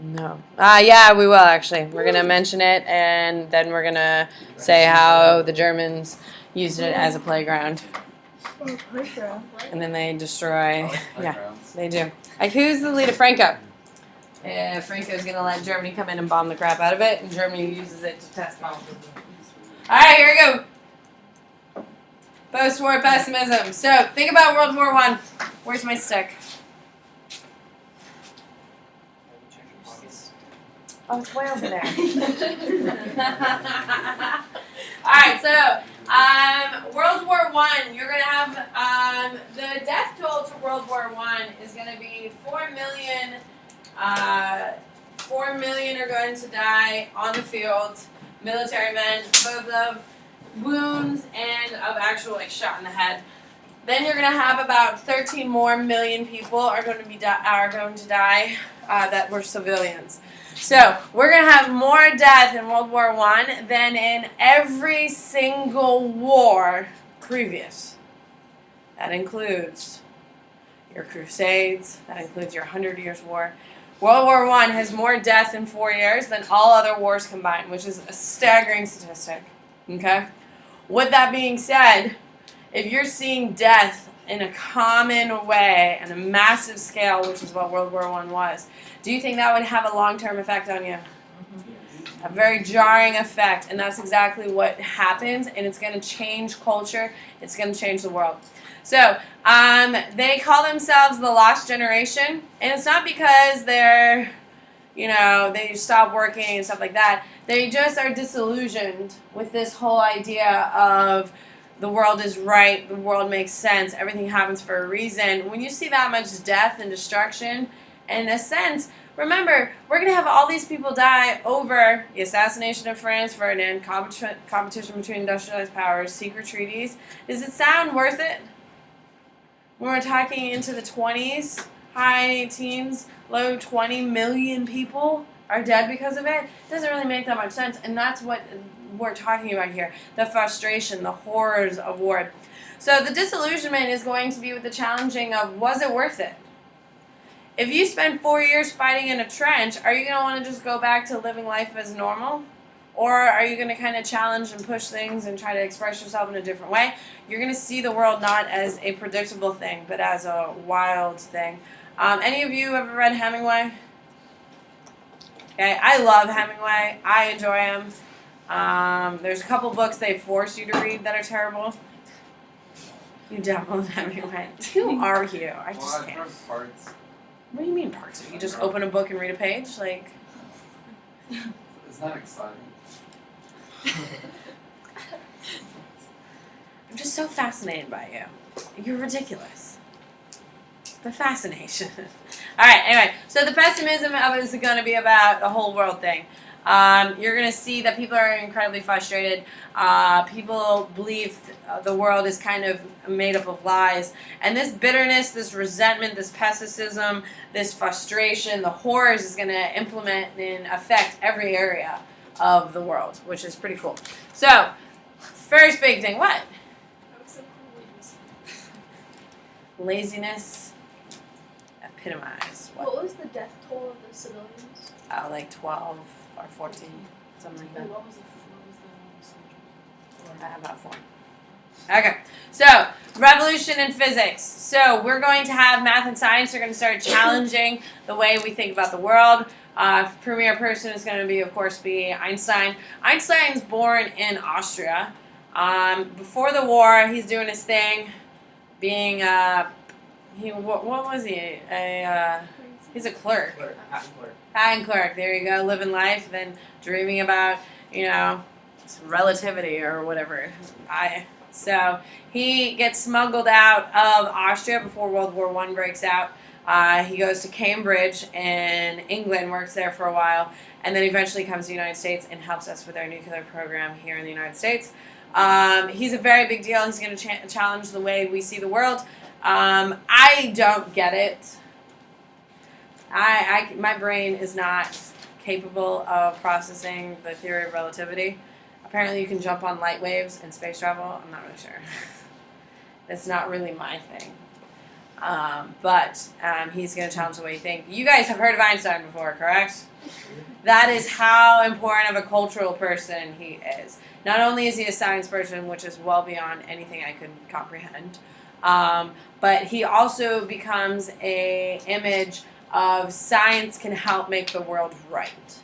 No. Yeah, we will actually. We're going to mention it, and then we're going to say how the Germans used it as a playground. Oh, playground. And then they destroy. Yeah, Playgrounds. they do. Like, who's the leader? Franco. Yeah, Franco's going to let Germany come in and bomb the crap out of it, and Germany uses it to test bombs. All right, here we go. Postwar pessimism. So, think about World War I. Where's my stick? Oh, it's way over there. All right, so World War I, you're going to have the death toll to World War I is going to be 4 million. 4 million are going to die on the field, military men, both of wounds and of actual shot in the head. Then you're going to have about 13 more million people are going to die that were civilians. So we're going to have more death in World War I than in every single war previous. That includes your Crusades. That includes your 100 Years' War. World War I has more death in 4 years than all other wars combined, which is a staggering statistic. Okay? With that being said, if you're seeing death in a common way and a massive scale, which is what World War I was, do you think that would have a long-term effect on you? A very jarring effect, and that's exactly what happens, and it's going to change culture. It's going to change the world. So they call themselves the lost generation, and it's not because they're, they stop working and stuff like that. They just are disillusioned with this whole idea of the world is right, the world makes sense, everything happens for a reason. When you see that much death and destruction, in a sense, remember, we're going to have all these people die over the assassination of Franz Ferdinand, competition between industrialized powers, secret treaties. Does it sound worth it? When we're talking into the 20s, high teens, low 20 million people are dead because of it, doesn't really make that much sense. And that's what we're talking about here. The frustration, the horrors of war. So the disillusionment is going to be with the challenging of, was it worth it? If you spend 4 years fighting in a trench, are you going to want to just go back to living life as normal? Or are you going to kind of challenge and push things and try to express yourself in a different way? You're going to see the world not as a predictable thing, but as a wild thing. Any of you ever read Hemingway? Okay, I love Hemingway. I enjoy him. There's a couple books they force you to read that are terrible. You download Hemingway. Who are you? I just can't. Parts. What do you mean parts? You just open a book and read a page? Like, It's not exciting. I'm just so fascinated by you. You're ridiculous. The fascination. All right, anyway, so the pessimism of it is going to be about the whole world thing. You're going to see that people are incredibly frustrated. People believe the world is kind of made up of lies. And this bitterness, this resentment, this pessimism, this frustration, the horrors is going to implement and affect every area of the world, which is pretty cool. So, first big thing, what? Laziness epitomized. What was the death toll of the civilians? Like 12 or 14, something like that. What was the soldiers? About 4. Okay, so revolution in physics. So we're going to have math and science are going to start challenging the way we think about the world. Premier person is going to be, of course, Einstein. Einstein's born in Austria. Before the war, he's doing his thing, being what was he? He's a clerk. Patent clerk. There you go, living life, then dreaming about relativity or whatever. So he gets smuggled out of Austria before World War I breaks out. He goes to Cambridge in England, works there for a while, and then eventually comes to the United States and helps us with our nuclear program here in the United States. He's a very big deal. He's going to challenge the way we see the world. I don't get it. My brain is not capable of processing the theory of relativity. Apparently you can jump on light waves in space travel. I'm not really sure. It's not really my thing. But he's going to challenge the way you think. You guys have heard of Einstein before, correct? That is how important of a cultural person he is. Not only is he a science person, which is well beyond anything I could comprehend, but he also becomes a image of science can help make the world right.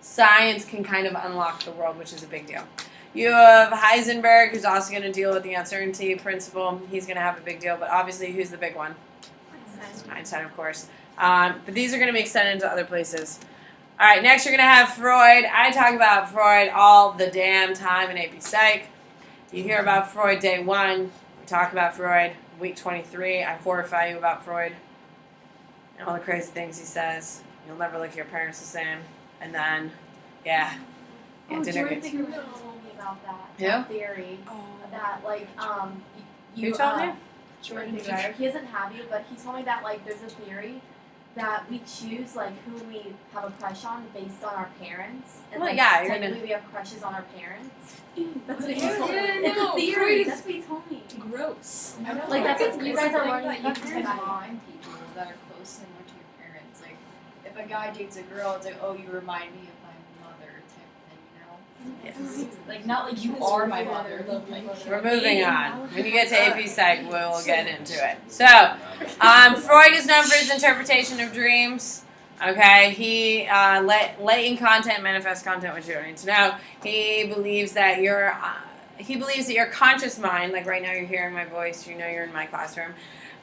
Science can kind of unlock the world, which is a big deal. You have Heisenberg, who's also going to deal with the uncertainty principle. He's going to have a big deal, but obviously, who's the big one? Einstein, of course. But these are going to be extended to other places. All right, next you're going to have Freud. I talk about Freud all the damn time in AP Psych. You hear about Freud day 1. We talk about Freud week 23. I horrify you about Freud and all the crazy things he says. You'll never look at your parents the same. And then, yeah. Dinner Jordan gets... told me about that. Who? That theory. That, like, Who told me? Jordan Figueroa. He doesn't have you, but he told me that, like, there's a theory that we choose, like, who we have a crush on based on our parents. And, Well, like, yeah, you're technically gonna... we have crushes on our parents. That's what he Yeah, told me. yeah, It's no, a theory. Freud is- That's what he told me. Gross. Like, that's what you guys are learning. That You you can can find people that are close similar to your parents. Like, if a guy dates a girl, it's like, oh, you remind me of my mother type thing, you know? Yes. Like, not like you are my mother, but like. We're moving on. When you get to AP Psych, we'll get into it. So, Freud is known for his interpretation of dreams. Okay, he latent content, manifest content, which you don't need to know. He believes that your conscious mind, like right now you're hearing my voice, you know you're in my classroom,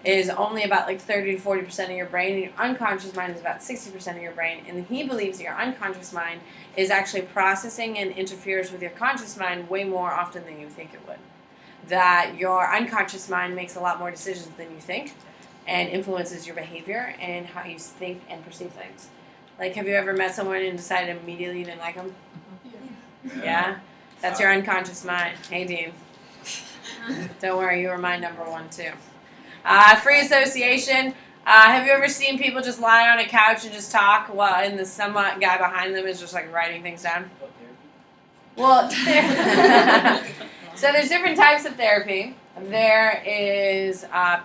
is only about like 30 to 40% of your brain, and your unconscious mind is about 60% of your brain. And he believes that your unconscious mind is actually processing and interferes with your conscious mind way more often than you think it would. That your unconscious mind makes a lot more decisions than you think, and influences your behavior and how you think and perceive things. Like, have you ever met someone and decided immediately you didn't like them? Yeah? That's your unconscious mind. Hey, Dean. Don't worry, you were my number 1, too. Free association. Have you ever seen people just lie on a couch and just talk and the somewhat guy behind them is just like writing things down? Well, so there's different types of therapy. There is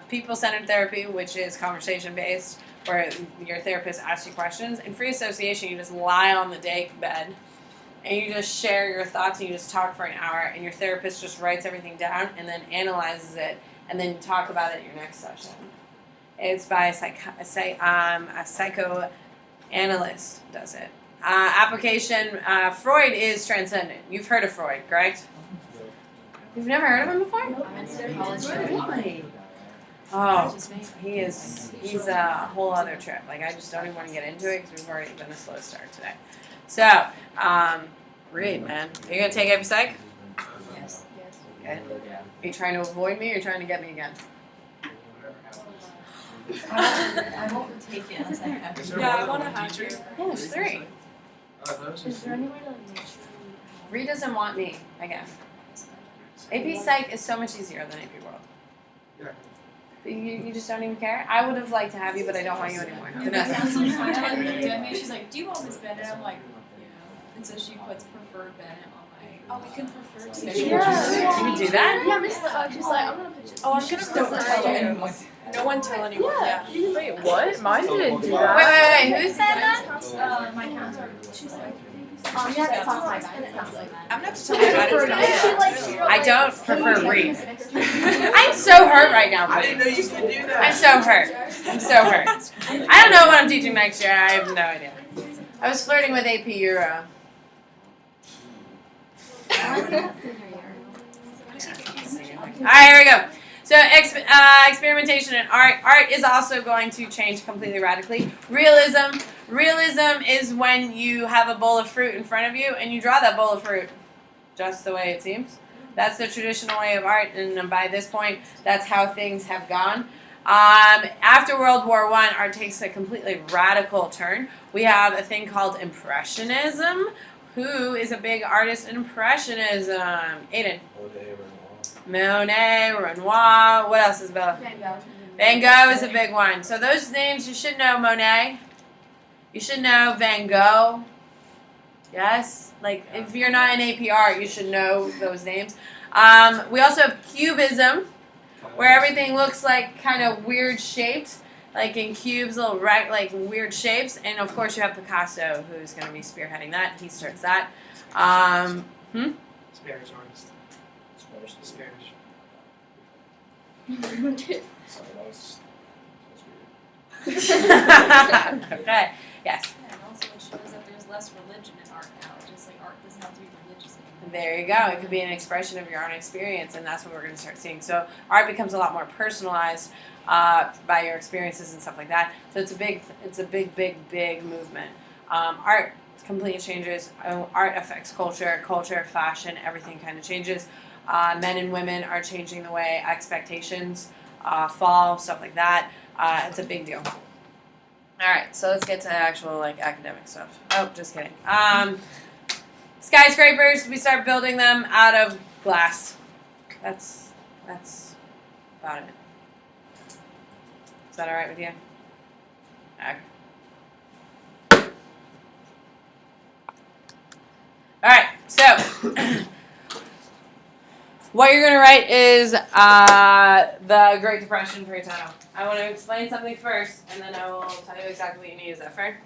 people-centered therapy, which is conversation-based, where your therapist asks you questions. And free association, you just lie on the day bed, and you just share your thoughts, and you just talk for an hour, and your therapist just writes everything down and then analyzes it, and then talk about it in your next session. It's by a psychoanalyst does it. Application, Freud is transcendent. You've heard of Freud, correct? You've never heard of him before? Really? Oh, he's a whole other trip. Like, I just don't even want to get into it because we've already been a slow start today. So, read, man. Are you going to take AP Psych? Yes. Okay. Are you trying to avoid me or trying to get me again? I won't take it unless I have to. Yeah, I want to have you. Yeah, there's 3. Is there any way to make sure Reed doesn't want me again. AP Psych is so much easier than AP World. Yeah. But you just don't even care? I would have liked to have you, but I don't want you anymore. Vanessa. Vanessa. She's like, do you want Miss Bennett? I'm like, yeah. And so she puts preferred Bennett on my. Oh, we can prefer to. schedule. Yeah. You would do that? Yeah, Miss. She's like, I'm gonna put you. Oh, I'm gonna prefer you. anyone. No one tell anyone. Yeah. Wait, what? Mine didn't do Wait, that. wait, wait. Who said that? My counselor. She's like. You have to talk to my guidance. I'm not to tell you that. I don't prefer Reed. I'm so hurt right now, I didn't buddy. know you could do that. I'm so hurt. I'm so hurt. I don't know what I'm teaching next year. I have no idea. I was flirting with AP Euro. Alright, here we go. So, experimentation and art. Art is also going to change completely radically. Realism. Realism is when you have a bowl of fruit in front of you and you draw that bowl of fruit just the way it seems. That's the traditional way of art, and by this point, that's how things have gone. After World War I, art takes a completely radical turn. We have a thing called Impressionism. Who is a big artist in Impressionism? Aiden. Monet, Renoir. What else is Bella? Van Gogh. Van Gogh is a big one. So those names, you should know Monet. You should know Van Gogh. Yes? Like, if you're not in AP Art, you should know those names. We also have Cubism, where everything looks like kind of weird shaped, like in cubes, little like weird shapes. And of course, you have Picasso, who's going to be spearheading that. He starts that. Spanish artist. Spanish. Sorry, that was weird. Okay. Yes. Yeah, and also it shows that there's less religion in art now. Just like art doesn't have to be religious anymore. There you go. It could be an expression of your own experience, and that's what we're going to start seeing. So art becomes a lot more personalized by your experiences and stuff like that. So it's a big movement. Art completely changes. Art affects culture, fashion, everything kind of changes. Men and women are changing the way expectations fall, stuff like that. It's a big deal. All right, so let's get to the actual like academic stuff. Oh, just kidding. Skyscrapers, we start building them out of glass. That's about it. Is that all right with you? Okay. All right, so what you're going to write is the Great Depression for your title. I want to explain something first, and then I will tell you exactly what you need. Is that fair?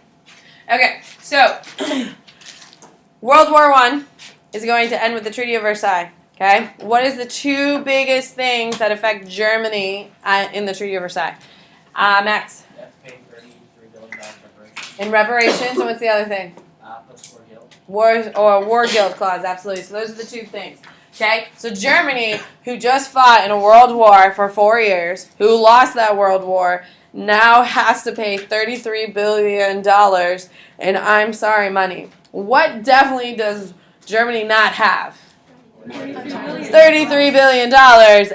Okay, so World War I is going to end with the Treaty of Versailles. Okay, what is the two biggest things that affect Germany in the Treaty of Versailles? Max. You have to pay $33 billion reparations. In reparations, and what's the other thing? Postwar guild. War guild clause, absolutely. So those are the two things. Okay, so Germany, who just fought in a world war for 4 years, who lost that world war, now has to pay $33 billion in I'm sorry money. What definitely does Germany not have? $33 billion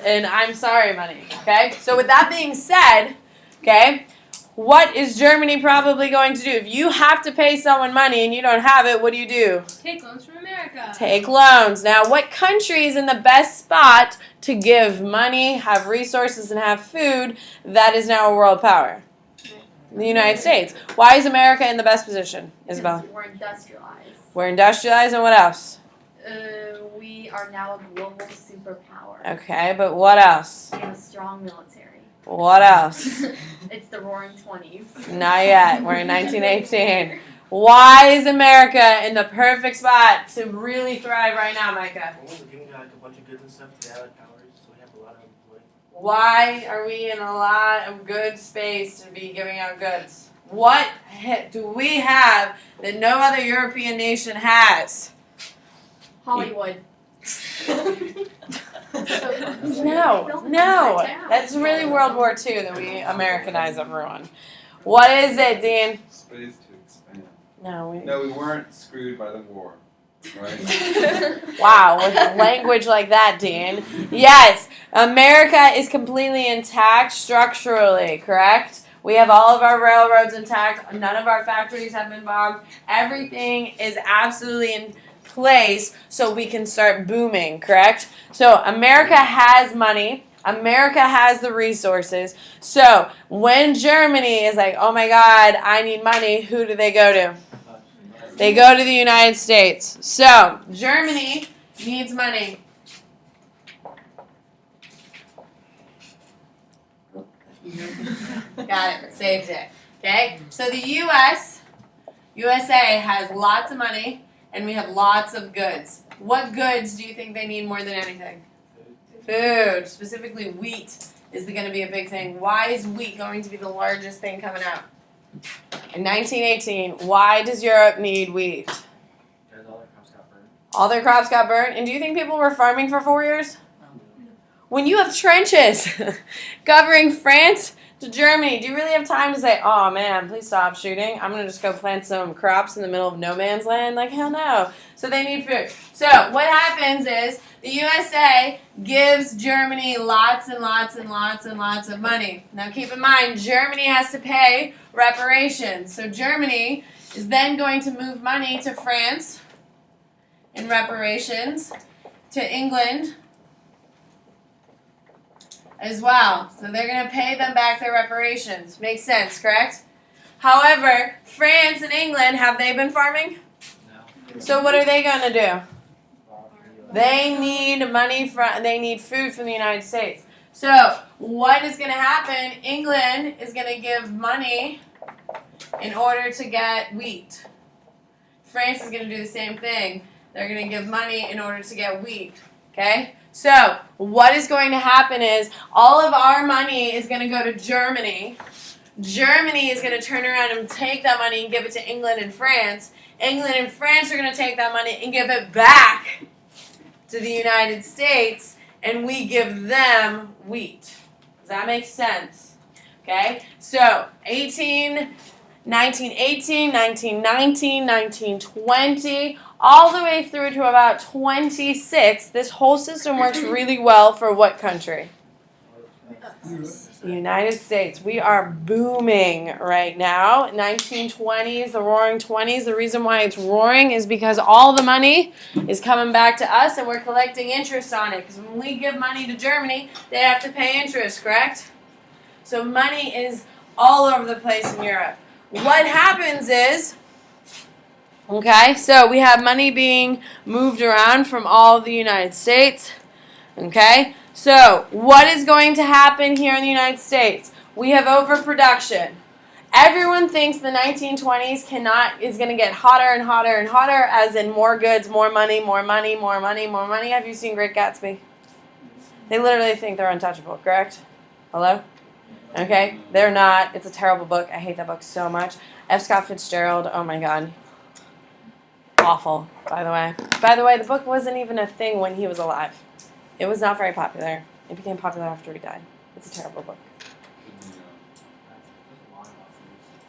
in I'm sorry money. Okay, so with that being said, okay, what is Germany probably going to do? If you have to pay someone money and you don't have it, what do you do? Take loans from America. Take loans. Now, what country is in the best spot to give money, have resources, and have food that is now a world power? The United States. Why is America in the best position, Isabel? Because we're industrialized. We're industrialized, and what else? We are now a global superpower. Okay, but what else? We have a strong military. What else? It's the Roaring 20s. Not yet. We're in 1918. Why is America in the perfect spot to really thrive right now, Micah? Well, we're giving like a bunch of goods and stuff to the Allied powers, so we have a lot of money. Why are we in a lot of good space to be giving out goods? What do we have that no other European nation has? Hollywood. No. That's really World War II that we Americanize everyone. What is it, Dean? Space to expand. No, We weren't screwed by the war, right? Wow, with language like that, Dean. Yes, America is completely intact structurally, correct? We have all of our railroads intact. None of our factories have been bombed. Everything is absolutely in place so we can start booming, correct? So America has money. America has the resources. So when Germany is like, oh my God, I need money, who do they go to? They go to the United States. So Germany needs money. Got it. Saved it. Okay? So the USA has lots of money, and we have lots of goods. What goods do you think they need more than anything? Food. Specifically wheat is going to be a big thing. Why is wheat going to be the largest thing coming out? In 1918, why does Europe need wheat? Because all their crops got burned. All their crops got burned. And do you think people were farming for 4 years? When you have trenches covering France to Germany, do you really have time to say, oh man, please stop shooting. I'm going to just go plant some crops in the middle of no man's land? Like, hell no. So they need food. So what happens is the USA gives Germany lots and lots and lots and lots of money. Now keep in mind, Germany has to pay reparations. So Germany is then going to move money to France in reparations, to England as well. So they're going to pay them back their reparations. Makes sense, correct? However, France and England, have they been farming? No. So what are they going to do? They need money they need food from the United States. So what is going to happen? England is going to give money in order to get wheat. France is going to do the same thing. They're going to give money in order to get wheat. Okay? So what is going to happen is all of our money is going to go to Germany. Germany is going to turn around and take that money and give it to England and France. England and France are going to take that money and give it back to the United States, and we give them wheat. Does that make sense? Okay? So 1918, 1919, 1920, all the way through to about 26, this whole system works really well for what country? The United States. We are booming right now. 1920s, the roaring 20s. The reason why it's roaring is because all the money is coming back to us and we're collecting interest on it. Because when we give money to Germany, they have to pay interest, correct? So money is all over the place in Europe. What happens is, okay, so we have money being moved around from all of the United States, okay? So what is going to happen here in the United States? We have overproduction. Everyone thinks the 1920s is going to get hotter and hotter and hotter, as in more goods, more money, more money, more money, more money. Have you seen Great Gatsby? They literally think they're untouchable, correct? Hello? Okay, they're not. It's a terrible book. I hate that book so much. F. Scott Fitzgerald, oh my God. Awful, by the way. By the way, the book wasn't even a thing when he was alive. It was not very popular. It became popular after he died. It's a terrible book.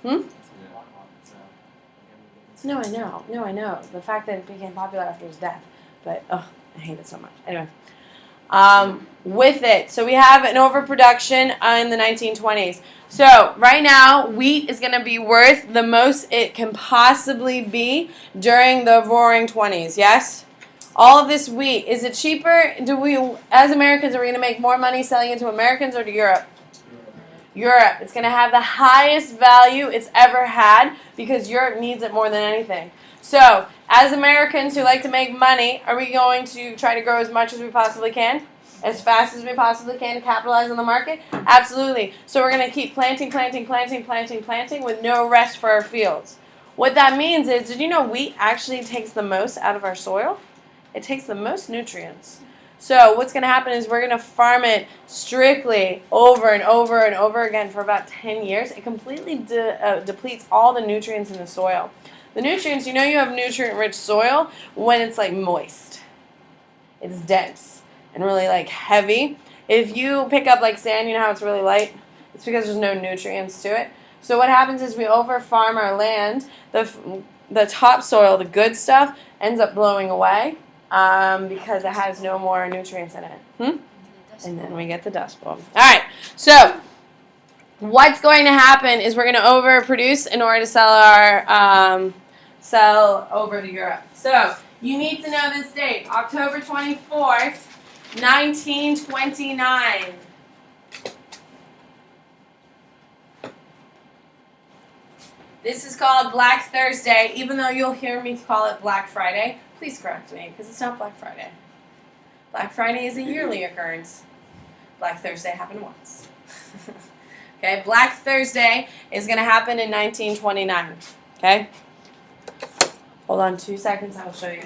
Hmm? No, I know. No, I know. The fact that it became popular after his death. But, I hate it so much. Anyway. With it. So we have an overproduction in the 1920s. So right now, wheat is going to be worth the most it can possibly be during the roaring 20s. Yes? All of this wheat, is it cheaper? Do we, as Americans, are we going to make more money selling it to Americans or to Europe? Europe. It's going to have the highest value it's ever had because Europe needs it more than anything. So, as Americans who like to make money, are we going to try to grow as much as we possibly can? As fast as we possibly can to capitalize on the market? Absolutely. So we're going to keep planting with no rest for our fields. What that means is, did you know wheat actually takes the most out of our soil? It takes the most nutrients. So what's going to happen is we're going to farm it strictly over and over and over again for about 10 years. It completely depletes all the nutrients in the soil. The nutrients, you know you have nutrient-rich soil when it's like moist. It's dense and really like heavy. If you pick up like sand, you know how it's really light? It's because there's no nutrients to it. So what happens is we over-farm our land. The topsoil, the good stuff, ends up blowing away because it has no more nutrients in it. And then we get the dust bowl. All right, so what's going to happen is we're going to overproduce in order to sell over to Europe. So you need to know this date, October 24th, 1929. This is called Black Thursday, even though you'll hear me call it Black Friday. Please correct me, because it's not Black Friday. Black Friday is a yearly occurrence. Black Thursday happened once. Okay, Black Thursday is going to happen in 1929. Okay? Hold on 2 seconds, I'll show you.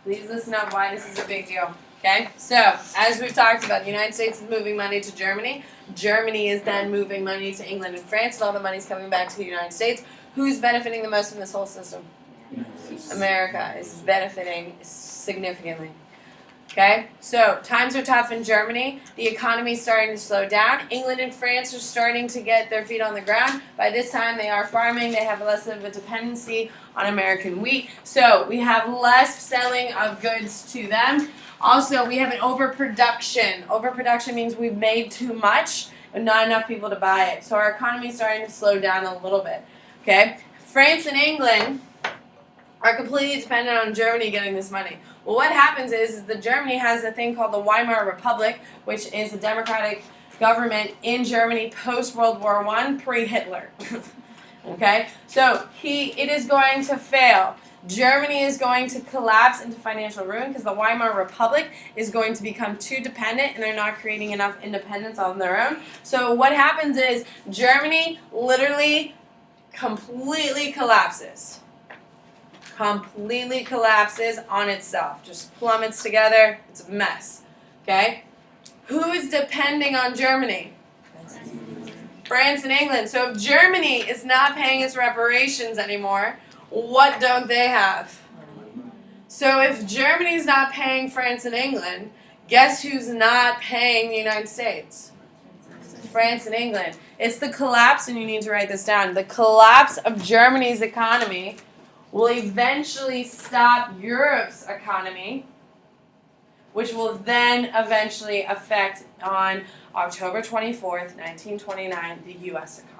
Please listen up why this is a big deal. Okay? So, as we've talked about, the United States is moving money to Germany. Germany is then moving money to England and France, and all the money's coming back to the United States. Who's benefiting the most from this whole system? America is benefiting significantly. Okay, so times are tough in Germany. The economy is starting to slow down. England and France are starting to get their feet on the ground. By this time, they are farming. They have less of a dependency on American wheat. So we have less selling of goods to them. Also, we have an overproduction. Overproduction means we've made too much and not enough people to buy it. So our economy is starting to slow down a little bit. Okay, France and England are completely dependent on Germany getting this money. Well, what happens is that Germany has a thing called the Weimar Republic, which is a democratic government in Germany post-World War I, pre-Hitler. Okay? So it is going to fail. Germany is going to collapse into financial ruin because the Weimar Republic is going to become too dependent and they're not creating enough independence on their own. So what happens is Germany literally completely collapses. Completely collapses on itself. Just plummets together. It's a mess. Okay? Who is depending on Germany? France and England. So if Germany is not paying its reparations anymore, what don't they have? So if Germany's not paying France and England, guess who's not paying the United States? France and England. It's the collapse, and you need to write this down, the collapse of Germany's economy will eventually stop Europe's economy, which will then eventually affect on October 24th, 1929, the U.S. economy.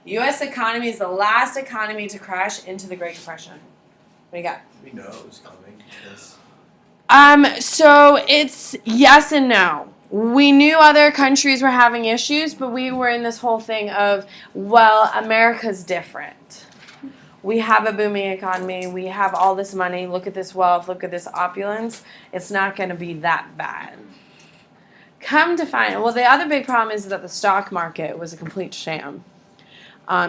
The U.S. economy is the last economy to crash into the Great Depression. What do you got? We know it was coming. Yes. So it's yes and no. We knew other countries were having issues, but we were in this whole thing of, well, America's different. We have a booming economy. We have all this money. Look at this wealth. Look at this opulence. It's not going to be that bad. Come to find, well, the other big problem is that the stock market was a complete sham.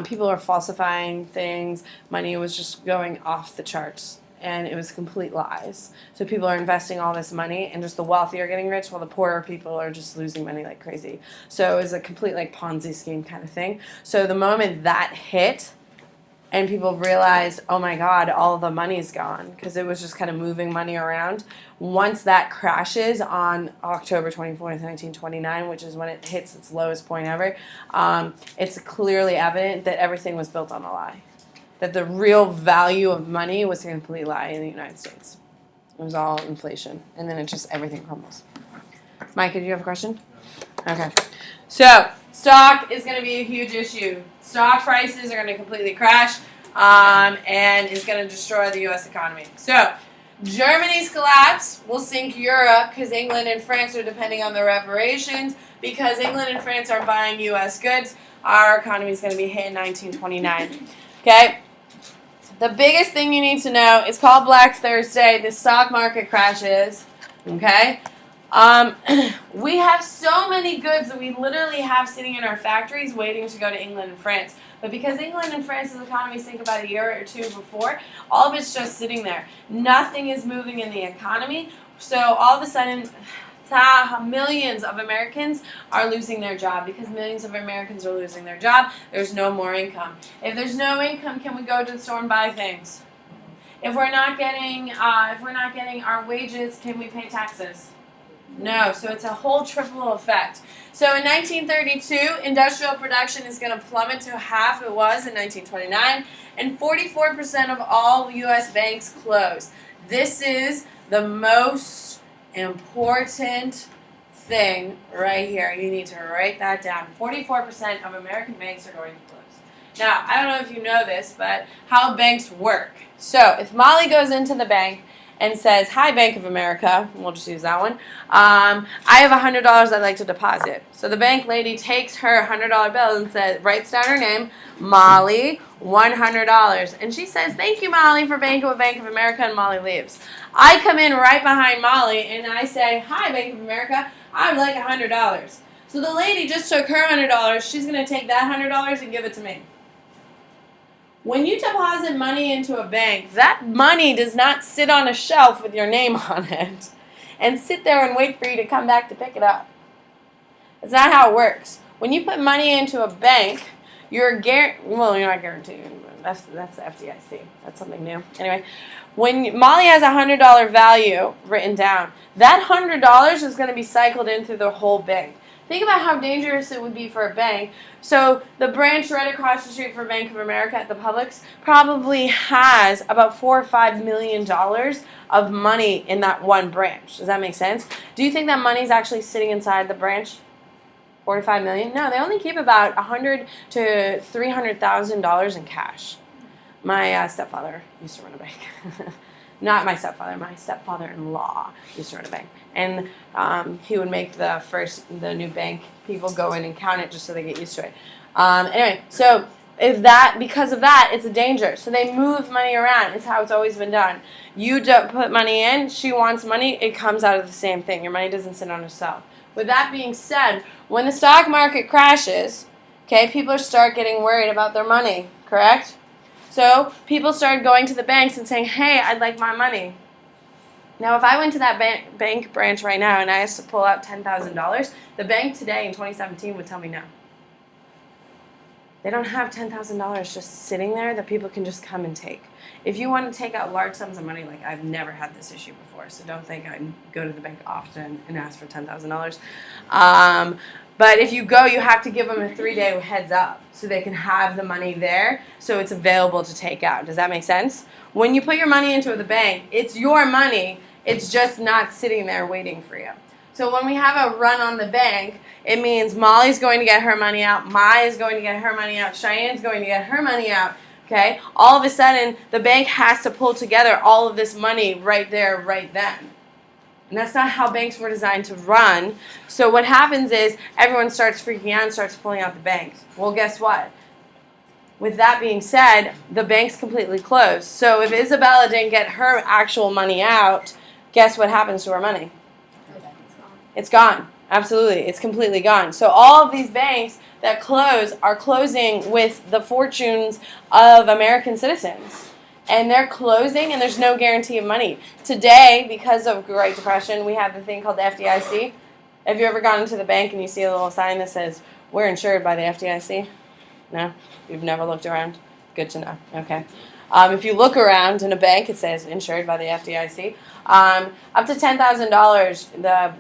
People are falsifying things. Money was just going off the charts, and it was complete lies. So people are investing all this money, and just the wealthy are getting rich, while the poorer people are just losing money like crazy. So it was a complete like Ponzi scheme kind of thing. So the moment that hit, and people realized, oh my God, all of the money's gone, because it was just kind of moving money around. Once that crashes on October 24th, 1929, which is when it hits its lowest point ever, it's clearly evident that everything was built on a lie. That the real value of money was a complete lie in the United States. It was all inflation, and then it just, everything crumbles. Mike, did you have a question? Okay. So, stock is going to be a huge issue. Stock prices are going to completely crash, and is going to destroy the U.S. economy. So, Germany's collapse will sink Europe because England and France are depending on the reparations. Because England and France are buying U.S. goods, our economy is going to be hit in 1929. Okay? The biggest thing you need to know, it's called Black Thursday. The stock market crashes. Okay? We have so many goods that we literally have sitting in our factories waiting to go to England and France. But because England and France's economies sink about a year or two before, all of it's just sitting there. Nothing is moving in the economy. So all of a sudden, millions of Americans are losing their job. Because millions of Americans are losing their job, there's no more income. If there's no income, can we go to the store and buy things? If we're not getting our wages, can we pay taxes? No, so it's a whole triple effect. So in 1932, industrial production is going to plummet to half it was in 1929, and 44% of all U.S. banks close. This is the most important thing right here. You need to write that down. 44% of American banks are going to close. Now, I don't know if you know this, but how banks work. So if Molly goes into the bank and says, hi, Bank of America, we'll just use that one, I have $100 I'd like to deposit. So the bank lady takes her $100 bill and writes down her name, Molly, $100. And she says, thank you, Molly, for Bank of America, and Molly leaves. I come in right behind Molly and I say, hi, Bank of America, I would like $100. So the lady just took her $100, she's going to take that $100 and give it to me. When you deposit money into a bank, that money does not sit on a shelf with your name on it and sit there and wait for you to come back to pick it up. That's not how it works. When you put money into a bank, you're not guaranteed. That's the FDIC. That's something new. Anyway, when Molly has a $100 value written down, that $100 is going to be cycled in through the whole bank. Think about how dangerous it would be for a bank. So the branch right across the street for Bank of America at the Publix probably has about $4 or $5 million of money in that one branch. Does that make sense? Do you think that money is actually sitting inside the branch? $45 million? No, they only keep about $100,000 to $300,000 in cash. My stepfather used to run a bank. Not my stepfather, my stepfather-in-law used to run a bank. And he would make the new bank people go in and count it just so they get used to it. Anyway, so because of that, it's a danger. So they move money around. It's how it's always been done. You don't put money in. She wants money. It comes out of the same thing. Your money doesn't sit on itself. With that being said, when the stock market crashes, okay, people start getting worried about their money, correct? So people started going to the banks and saying, hey, I'd like my money. Now, if I went to that bank branch right now and I asked to pull out $10,000, the bank today in 2017 would tell me no. They don't have $10,000 just sitting there that people can just come and take. If you want to take out large sums of money, like I've never had this issue before, so don't think I go to the bank often and ask for $10,000. But if you go, you have to give them a 3-day heads up so they can have the money there so it's available to take out. Does that make sense? When you put your money into the bank, it's your money. It's just not sitting there waiting for you. So when we have a run on the bank, it means Molly's going to get her money out, Maya's going to get her money out, Cheyenne's going to get her money out, okay? All of a sudden, the bank has to pull together all of this money right there, right then. And that's not how banks were designed to run. So what happens is everyone starts freaking out and starts pulling out the banks. Well, guess what? With that being said, the bank's completely closed. So if Isabella didn't get her actual money out, guess what happens to her money? It's gone. Absolutely. It's completely gone. So all of these banks that close are closing with the fortunes of American citizens. And they're closing, and there's no guarantee of money. Today, because of Great Depression, we have the thing called the FDIC. Have you ever gone into the bank and you see a little sign that says, we're insured by the FDIC? No? You've never looked around? Good to know. Okay. If you look around in a bank, it says insured by the FDIC. Up to $10,000, the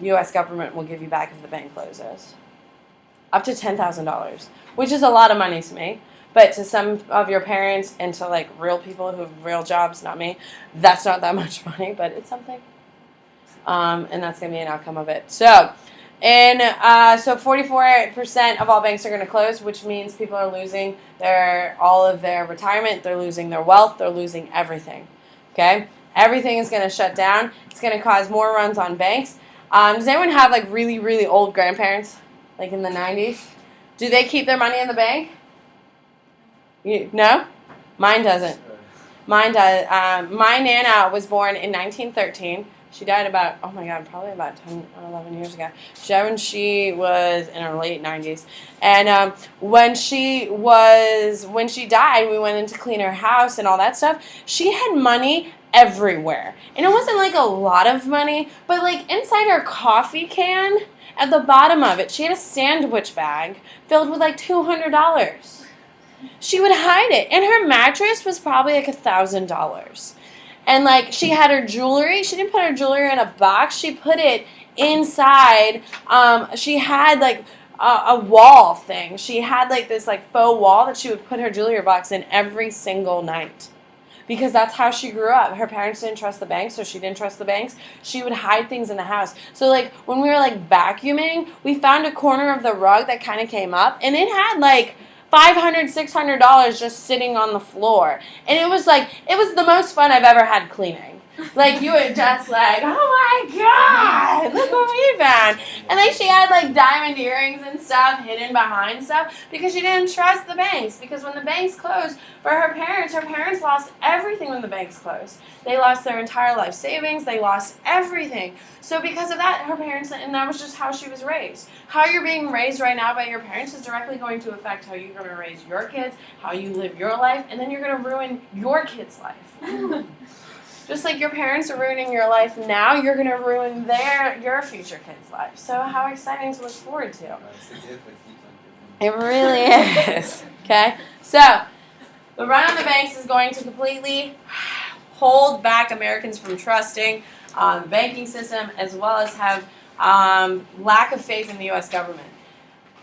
U.S. government will give you back if the bank closes. Up to $10,000, which is a lot of money to me. But to some of your parents and to like real people who have real jobs, not me, that's not that much money, but it's something. And that's going to be an outcome of it. So 44% of all banks are going to close, which means people are losing all of their retirement. They're losing their wealth. They're losing everything. Okay? Everything is going to shut down. It's going to cause more runs on banks. Does anyone have like really, really old grandparents, like in the 90s? Do they keep their money in the bank? No? Mine doesn't. Mine does. My Nana was born in 1913. She died probably about 10 or 11 years ago. She died when she was in her late 90s. And when she died, we went in to clean her house and all that stuff. She had money everywhere. And it wasn't like a lot of money, but like inside her coffee can, at the bottom of it, she had a sandwich bag filled with like $200. She would hide it. And her mattress was probably like $1,000. And like she had her jewelry. She didn't put her jewelry in a box. She put it inside. She had like a wall thing. She had like this like faux wall that she would put her jewelry box in every single night. Because that's how she grew up. Her parents didn't trust the banks, so she didn't trust the banks. She would hide things in the house. So like when we were like vacuuming, we found a corner of the rug that kind of came up. And it had like $500, $600 just sitting on the floor. And it was the most fun I've ever had cleaning. Like, you were just like, oh my God, look what we found. And like, she had like diamond earrings and stuff hidden behind stuff because she didn't trust the banks. Because when the banks closed, for her parents lost everything when the banks closed. They lost their entire life savings. They lost everything. So because of that, her parents, and that was just how she was raised. How you're being raised right now by your parents is directly going to affect how you're going to raise your kids, how you live your life, and then you're going to ruin your kid's life. Just like your parents are ruining your life now, you're going to ruin your future kid's life. So how exciting to look forward to. That's the gift that keeps on giving. It really is. Okay? So, the run on the banks is going to completely hold back Americans from trusting the banking system, as well as have lack of faith in the U.S. government.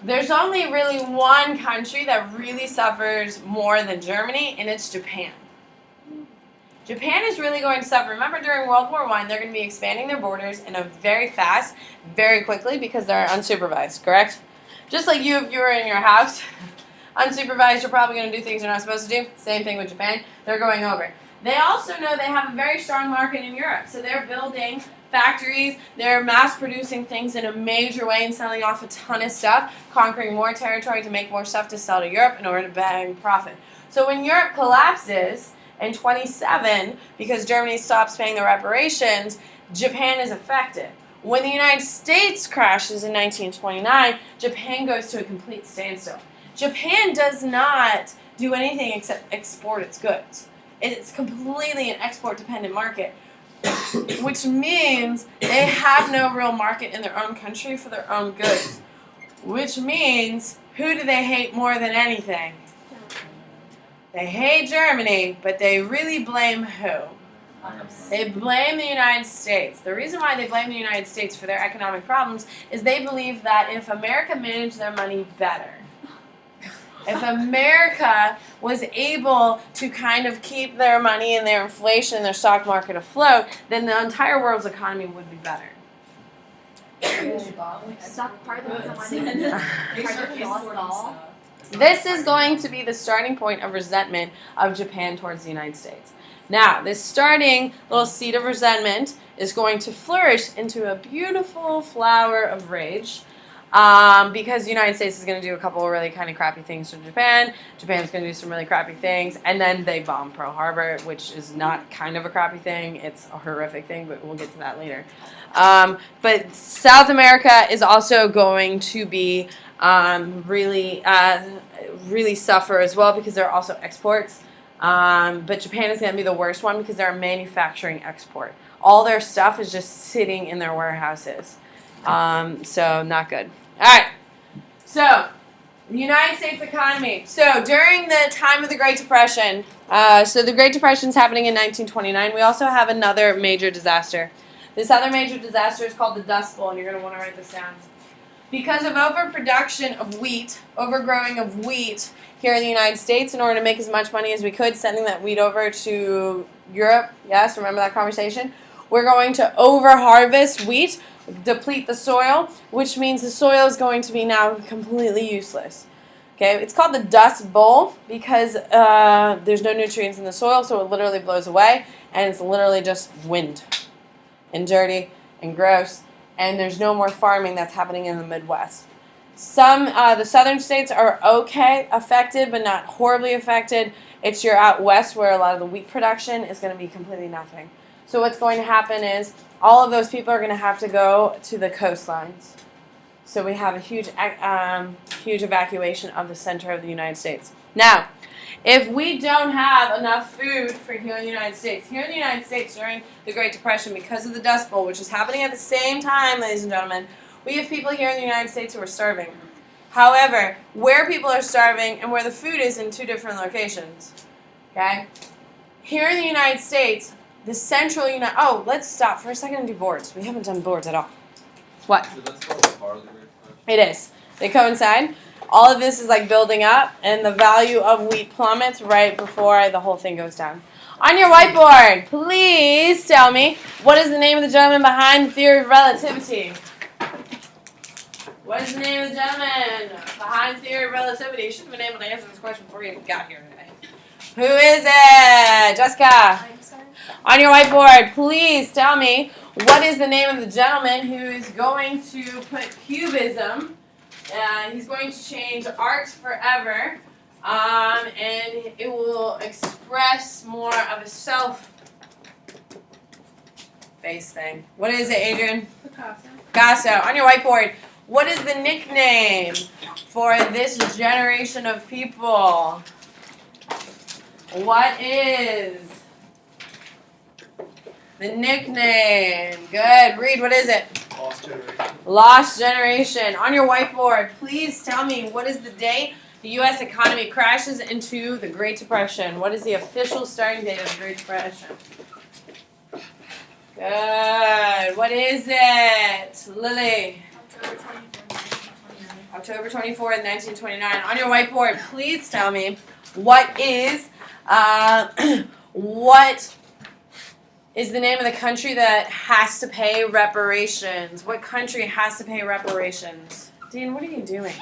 There's only really one country that really suffers more than Germany, and it's Japan. Japan is really going to suffer. Remember during World War I, they're going to be expanding their borders in a very fast, very quickly, because they're unsupervised, correct? Just like you, if you were in your house, unsupervised, you're probably going to do things you're not supposed to do. Same thing with Japan. They're going over. They also know they have a very strong market in Europe, so they're building factories. They're mass producing things in a major way and selling off a ton of stuff, conquering more territory to make more stuff to sell to Europe in order to bang profit. So when Europe collapses in 27 because Germany stops paying the reparations, Japan is affected. When the United States crashes in 1929, Japan goes to a complete standstill. Japan does not do anything except export its goods. It's completely an export-dependent market, which means they have no real market in their own country for their own goods, which means who do they hate more than anything? They hate Germany, but they really blame who? They blame the United States. The reason why they blame the United States for their economic problems is they believe that if America managed their money better, if America was able to kind of keep their money and their inflation and their stock market afloat, then the entire world's economy would be better. Stop part of the reason why they lost all. This is going to be the starting point of resentment of Japan towards the United States. Now, this starting little seed of resentment is going to flourish into a beautiful flower of rage because the United States is going to do a couple of really kind of crappy things to Japan. Japan's going to do some really crappy things, and then they bomb Pearl Harbor, which is not kind of a crappy thing. It's a horrific thing, but we'll get to that later. But South America is also going to be really suffer as well because they're also exports. But Japan is going to be the worst one because they're a manufacturing export. All their stuff is just sitting in their warehouses. So not good. All right. So the United States economy. So during the time of the Great Depression, so the Great Depression is happening in 1929. We also have another major disaster. This other major disaster is called the Dust Bowl, and you're going to want to write this down. Because of overproduction of wheat, overgrowing of wheat here in the United States, in order to make as much money as we could, sending that wheat over to Europe, yes, remember that conversation? We're going to over-harvest wheat, deplete the soil, which means the soil is going to be now completely useless. Okay, it's called the Dust Bowl because there's no nutrients in the soil, so it literally blows away, and it's literally just wind and dirty and gross. And there's no more farming that's happening in the Midwest. The southern states are okay affected, but not horribly affected. It's your out west where a lot of the wheat production is going to be completely nothing. So what's going to happen is all of those people are going to have to go to the coastlines. So we have a huge evacuation of the center of the United States. Now, if we don't have enough food for here in the United States during the Great Depression because of the Dust Bowl, which is happening at the same time, ladies and gentlemen, we have people here in the United States who are starving. However, where people are starving and where the food is in two different locations. Okay? Here in the United States, the central United... Oh, let's stop for a second and do boards. We haven't done boards at all. What? So that's called a part of the Great Depression? It is. They coincide. All of this is like building up, and the value of wheat plummets right before the whole thing goes down. On your whiteboard, please tell me, what is the name of the gentleman behind the theory of relativity? What is the name of the gentleman behind the theory of relativity? You should have been able to answer this question before you even got here today. Who is it? Jessica. On your whiteboard, please tell me, what is the name of the gentleman who is going to put cubism, he's going to change art forever, and it will express more of a self-based thing. What is it, Adrian? Picasso. On your whiteboard, what is the nickname for this generation of people? What is the nickname? Good. Read, what is it? Lost generation. Lost generation. On your whiteboard, please tell me, what is the date the U.S. economy crashes into the Great Depression? What is the official starting date of the Great Depression? Good. What is it? Lily. October 24th, 1929. On your whiteboard, please tell me, what is the name of the country that has to pay reparations? What country has to pay reparations? Dean, what are you doing?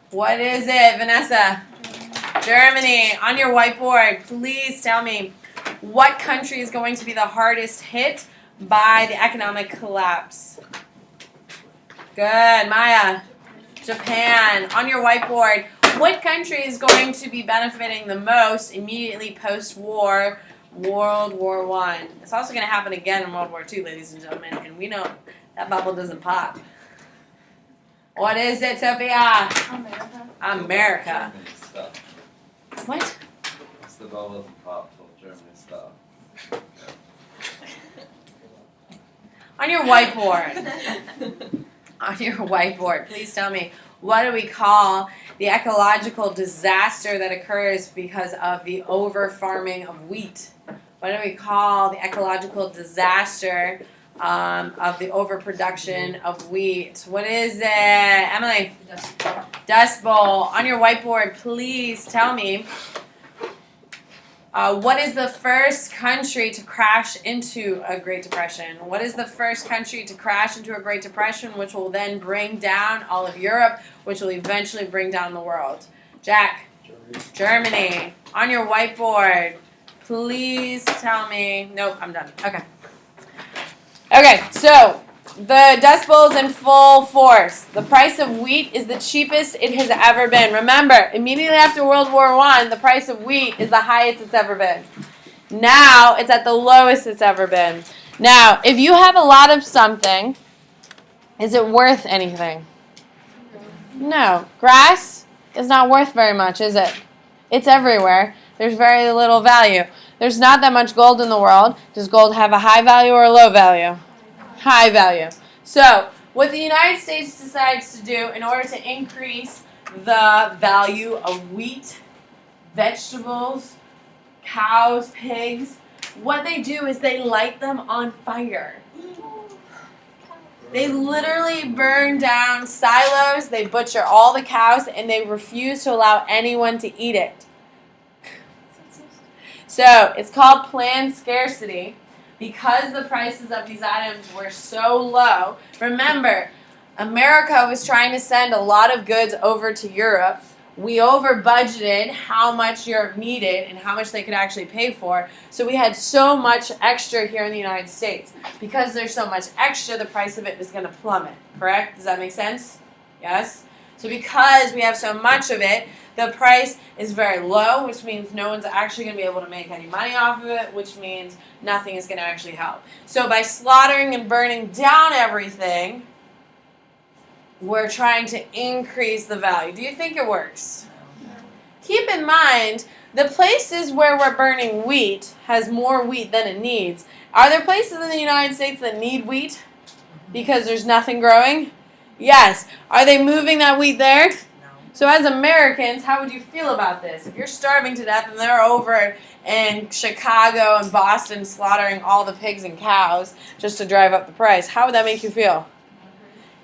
What is it, Vanessa? Germany. On your whiteboard, please tell me what country is going to be the hardest hit by the economic collapse. Good, Maya. Japan. On your whiteboard, what country is going to be benefiting the most immediately post-war World War I? It's also going to happen again in World War II, ladies and gentlemen, and we know that bubble doesn't pop. What is it, Sophia? America. America. Germany stuff. What? It's the bubble doesn't pop till Germany stuff. On your whiteboard. On your whiteboard, please tell me, what do we call the ecological disaster that occurs because of the over-farming of wheat? What do we call the ecological disaster of the overproduction of wheat? What is it? Emily? Dust Bowl. On your whiteboard, please tell me, what is the first country to crash into a Great Depression? What is the first country to crash into a Great Depression, which will then bring down all of Europe, which will eventually bring down the world? Jack? Germany. On your whiteboard, please tell me. Nope, I'm done. Okay. Okay, so the Dust Bowl is in full force. The price of wheat is the cheapest it has ever been. Remember, immediately after World War I, the price of wheat is the highest it's ever been. Now, it's at the lowest it's ever been. Now, if you have a lot of something, is it worth anything? No. Grass is not worth very much, is it? It's everywhere. There's very little value. There's not that much gold in the world. Does gold have a high value or a low value? High value. So, what the United States decides to do in order to increase the value of wheat, vegetables, cows, pigs, what they do is they light them on fire. They literally burn down silos, they butcher all the cows, and they refuse to allow anyone to eat it. So, it's called planned scarcity. Because the prices of these items were so low, remember, America was trying to send a lot of goods over to Europe. We over budgeted how much Europe needed and how much they could actually pay for. So we had so much extra here in the United States. Because there's so much extra, the price of it is going to plummet. Correct? Does that make sense? Yes? So because we have so much of it, the price is very low, which means no one's actually going to be able to make any money off of it, which means nothing is going to actually help. So by slaughtering and burning down everything, we're trying to increase the value. Do you think it works? Keep in mind, the places where we're burning wheat has more wheat than it needs. Are there places in the United States that need wheat because there's nothing growing? Yes. Are they moving that wheat there? So as Americans, how would you feel about this? If you're starving to death and they're over in Chicago and Boston slaughtering all the pigs and cows just to drive up the price, how would that make you feel?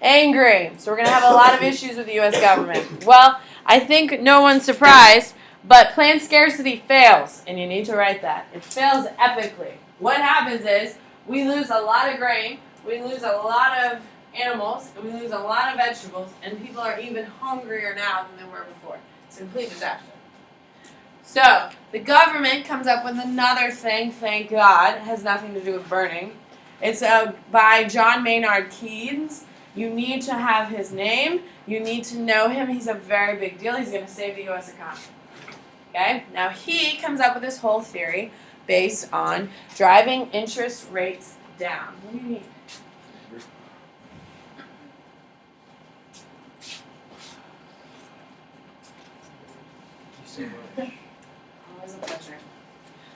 Angry. So we're going to have a lot of issues with the U.S. government. Well, I think no one's surprised, but planned scarcity fails, and you need to write that. It fails epically. What happens is we lose a lot of grain, we lose a lot of animals, and we lose a lot of vegetables, and people are even hungrier now than they were before. It's a complete disaster. So, the government comes up with another thing, thank God, it has nothing to do with burning. It's by John Maynard Keynes. You need to have his name, you need to know him, he's a very big deal, he's going to save the U.S. economy. Okay, now he comes up with this whole theory based on driving interest rates down. What do you mean? Always a pleasure.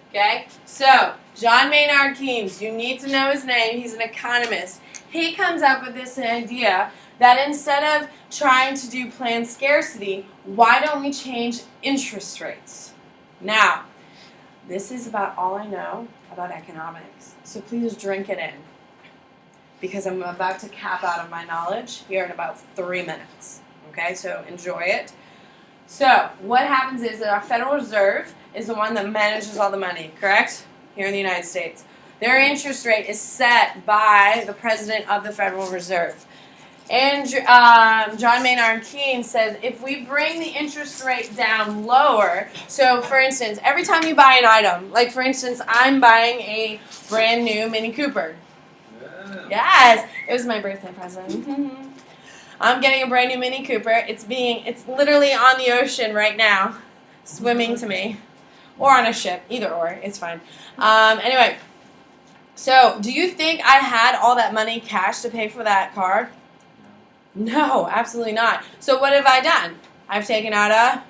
Okay, so John Maynard Keynes, you need to know his name. He's an economist. He comes up with this idea that instead of trying to do planned scarcity, why don't we change interest rates? Now, this is about all I know about economics, so please drink it in, because I'm about to cap out of my knowledge here in about 3 minutes. Okay, so enjoy it. So, what happens is that our Federal Reserve is the one that manages all the money, correct? Here in the United States. Their interest rate is set by the President of the Federal Reserve. John Maynard Keynes says if we bring the interest rate down lower, so for instance, every time you buy an item, like for instance, I'm buying a brand new Mini Cooper. Yeah. Yes, it was my birthday present. I'm getting a brand new Mini Cooper. It's literally on the ocean right now, swimming to me, or on a ship, either or, it's fine. Anyway, so do you think I had all that money cash to pay for that car? No, absolutely not. So what have I done? I've taken out a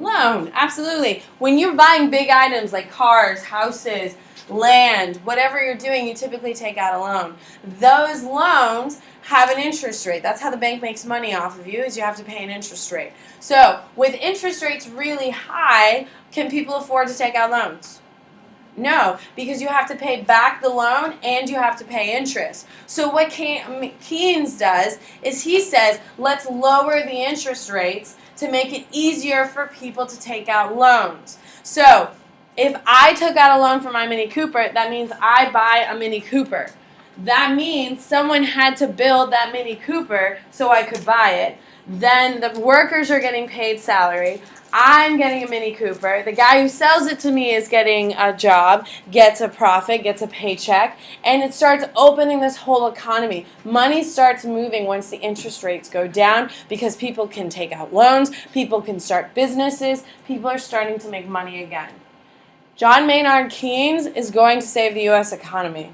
loan. Absolutely. When you're buying big items like cars, houses, land, whatever you're doing, you typically take out a loan. Those loans have an interest rate. That's how the bank makes money off of you, is you have to pay an interest rate. So with interest rates really high, can people afford to take out loans? No, because you have to pay back the loan and you have to pay interest. So what Keynes does is he says, let's lower the interest rates to make it easier for people to take out loans. So if I took out a loan for my Mini Cooper, that means I buy a Mini Cooper. That means someone had to build that Mini Cooper so I could buy it. Then the workers are getting paid salary. I'm getting a Mini Cooper. The guy who sells it to me is getting a job, gets a profit, gets a paycheck, and it starts opening this whole economy. Money starts moving once the interest rates go down because people can take out loans, people can start businesses, people are starting to make money again. John Maynard Keynes is going to save the U.S. economy.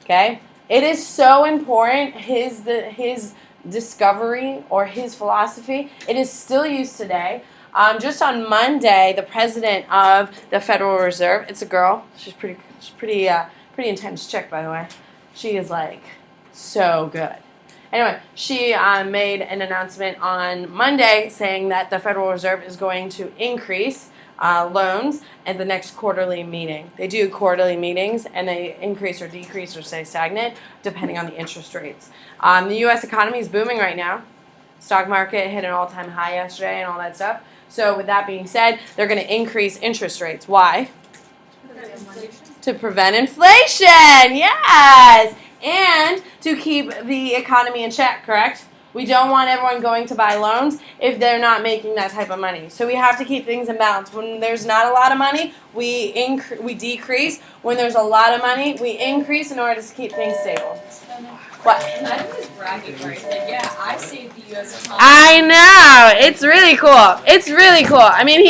Okay? It is so important, his discovery or his philosophy. It is still used today. Just on Monday, the president of the Federal Reserve, it's a girl. She's pretty intense chick, by the way. She is like so good. Anyway, she made an announcement on Monday saying that the Federal Reserve is going to increase loans at the next quarterly meeting. They do quarterly meetings and they increase or decrease or stay stagnant depending on the interest rates. The U.S. economy is booming right now. Stock market hit an all-time high yesterday and all that stuff. So with that being said, they're going to increase interest rates. Why? To prevent inflation. Yes. And to keep the economy in check, correct? We don't want everyone going to buy loans if they're not making that type of money. So we have to keep things in balance. When there's not a lot of money, we decrease. When there's a lot of money, we increase in order to keep things stable. What? I think this bragging rights. Like, yeah, I saved the U.S. economy. I know. It's really cool. It's really cool. I mean,